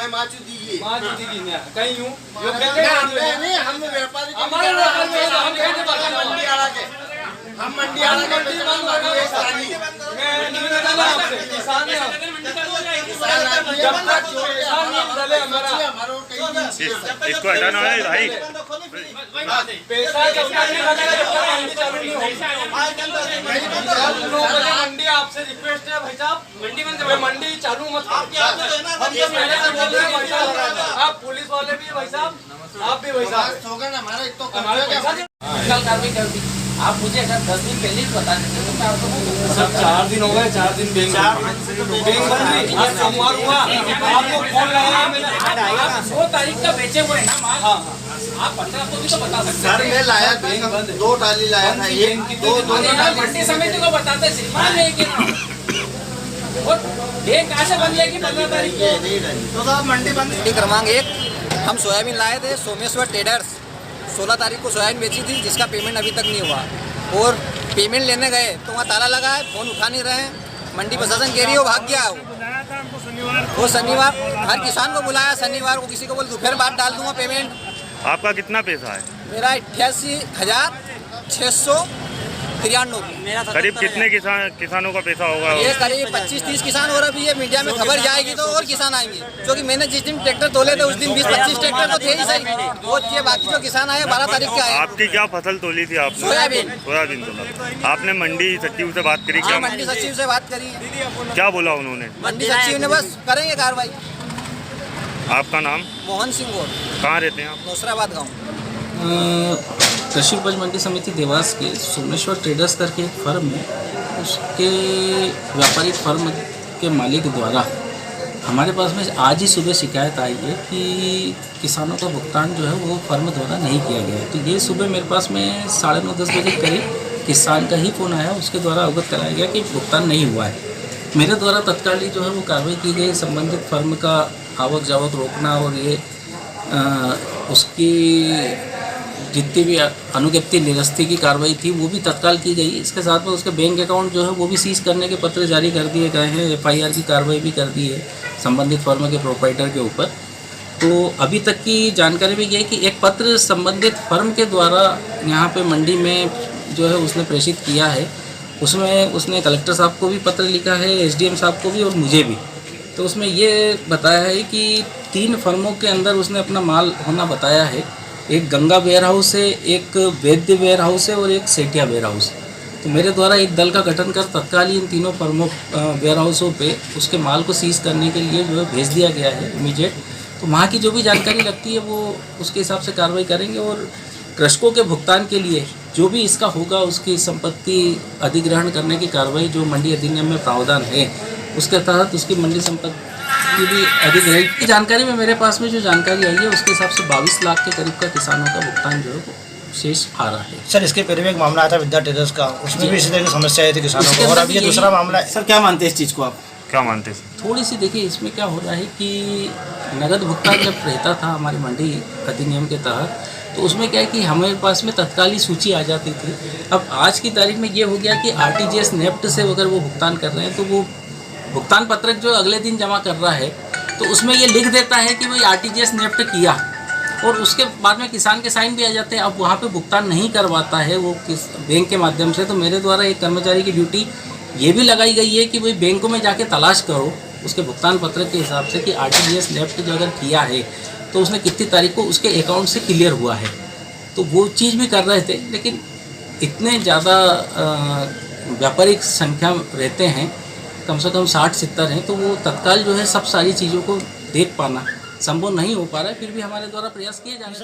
मैं माचू दीजिए कहीं हूँ नहीं, हम व्यापारी हम मंडी आला के किसान है। इसको हटाना है भाई। पैसा जब तक नहीं लगेगा जब तक मंडी चालू नहीं होगी। मंडी आपसे रिक्वेस्ट है भाई साहब, मंडी चालू मत हम तो पहले से बोल रहे हैं भाई साहब, आप पुलिस वाले भी भाई साहब, आप भी भाई साहब होगा ना हमारा एक तो कार्रवाई कर दी। आप मुझे अगर 10 दिन पहले ही बता देते तो मैं आपको सब 4 दिन हो गए, 4 दिन बैंक बंद है। आज सोमवार हुआ, आपको फोन लगाया मैंने, आप 2 तारीख का बेचे हुए हैं ना माल। हाँ आप 15 को भी तो बता सकते सर हैं। मैं लाया था 2 टाली लाया था, एक दो मंडी समिति को बताते श्रीमान है कि ना और बैंक कहाँ से बंद लेगी 15 तारीख को। तो साहब मंडी बंद। क्रमांक 1 हम सोयाबीन लाए थे सोमेश्वर ट्रेडर्स। 16 तारीख को सोयाबीन बेची थी जिसका पेमेंट अभी तक नहीं हुआ, और पेमेंट लेने गए तो वहाँ ताला लगा है, फ़ोन उठा नहीं रहे हैं। मंडी प्रशासन कह रही है वो भाग गया। वो शनिवार हर किसान को बुलाया, शनिवार को किसी को बोल दोपहर बाद डाल दूंगा पेमेंट। आपका कितना पैसा है? मेरा 88,693। करीब कितने किसानों का पैसा होगा? ये करीब 25-30 किसान और अभी ये मीडिया में खबर जाएगी तो और किसान आएंगे, क्योंकि मैंने जिस दिन ट्रैक्टर तोले थे उस दिन 20-25 ट्रैक्टर तो थे ही सही, वो ये बाकी जो किसान आए 12 तारीख के आए। आपकी क्या फसल तोली थी आपने? सोयाबीन। सोयाबीन तोला। आपने मंडी सचिव से बात करी? क्या मंडी सचिव से बात करी, क्या बोला उन्होंने? मंडी सचिव ने बस करेंगे कार्रवाई। आपका नाम? मोहन सिंह गोर, कहाँ रहते हैं आप? नौसराबाद गाँव। कृषि उपज मंडी समिति देवास के सोमेश्वर ट्रेडर्स करके एक फर्म है, उसके व्यापारिक फर्म के मालिक द्वारा हमारे पास में आज ही सुबह शिकायत आई है कि किसानों का भुगतान जो है वो फर्म द्वारा नहीं किया गया है। तो ये सुबह मेरे पास में 9:30-10 बजे करीब किसान का ही फ़ोन आया, उसके द्वारा अवगत कराया गया कि भुगतान नहीं हुआ है। मेरे द्वारा तत्काल जो है वो कार्रवाई की गई, संबंधित फर्म का आवक जावक रोकना और ये उसकी जितनी भी अनुज्ञप्ति निरस्ती की कार्रवाई थी वो भी तत्काल की गई। इसके साथ में उसके बैंक अकाउंट जो है वो भी सीज करने के पत्र जारी कर दिए गए हैं, FIR की कार्रवाई भी कर दी है संबंधित फर्म के प्रोप्राइटर के ऊपर। तो अभी तक की जानकारी में ये है कि एक पत्र संबंधित फर्म के द्वारा यहाँ पे मंडी में जो है उसने प्रेषित किया है, उसमें उसने कलेक्टर साहब को भी पत्र लिखा है, SDM साहब को भी और मुझे भी। तो उसमें ये बताया है कि 3 फर्मों के अंदर उसने अपना माल होना बताया है, एक गंगा वेयर हाउस है, एक वैद्य वेयर हाउस है और एक सेठिया वेयर हाउस है। तो मेरे द्वारा एक दल का गठन कर तत्काल इन तीनों फर्मों वेयर हाउसों पे उसके माल को सीज करने के लिए जो है भेज दिया गया है इमीडिएट। तो वहाँ की जो भी जानकारी लगती है वो उसके हिसाब से कार्रवाई करेंगे, और कृषकों के भुगतान के लिए जो भी इसका होगा उसकी संपत्ति अधिग्रहण करने की कार्रवाई जो मंडी अधिनियम में प्रावधान है उसके तहत उसकी मंडी संपत्ति की भी अधिग्रहण की जानकारी में मेरे पास में जो जानकारी आई है उसके हिसाब से 22 लाख के करीब का किसानों का भुगतान जो है वो शेष आ रहा है। सर इसके पहले एक मामला आया था विद्या ट्रेडर्स का, उसमें भी इसी तरह की समस्या आई थी किसानों को, और अब ये दूसरा मामला है। सर क्या मानते हैं इस चीज़ को आप? क्या मानते हैं? थोड़ी सी देखिए इसमें क्या हो रहा है कि नगद भुगतान जब रहता था हमारी मंडी अधिनियम के तहत तो उसमें क्या है कि हमारे पास में तत्काल ही सूची आ जाती थी। अब आज की तारीख में ये हो गया कि RTGS नेफ्ट से अगर वो भुगतान कर रहे हैं तो वो भुगतान पत्रक जो अगले दिन जमा कर रहा है तो उसमें ये लिख देता है कि भाई RTGS नेफ्ट किया, और उसके बाद में किसान के साइन भी आ जाते हैं। अब वहाँ पे भुगतान नहीं करवाता है वो किस बैंक के माध्यम से, तो मेरे द्वारा एक कर्मचारी की ड्यूटी ये भी लगाई गई है कि भाई बैंकों में जाके तलाश करो उसके भुगतान पत्रक के हिसाब से कि RTGS नेफ्ट जो अगर किया है तो उसने कितनी तारीख को उसके अकाउंट से क्लियर हुआ है। तो वो चीज़ भी कर रहे थे, लेकिन इतने ज़्यादा व्यापारिक संख्या रहते हैं, कम से कम 60-70 हैं, तो वो तत्काल जो है सब सारी चीज़ों को देख पाना संभव नहीं हो पा रहा है। फिर भी हमारे द्वारा प्रयास किए जा रहे हैं।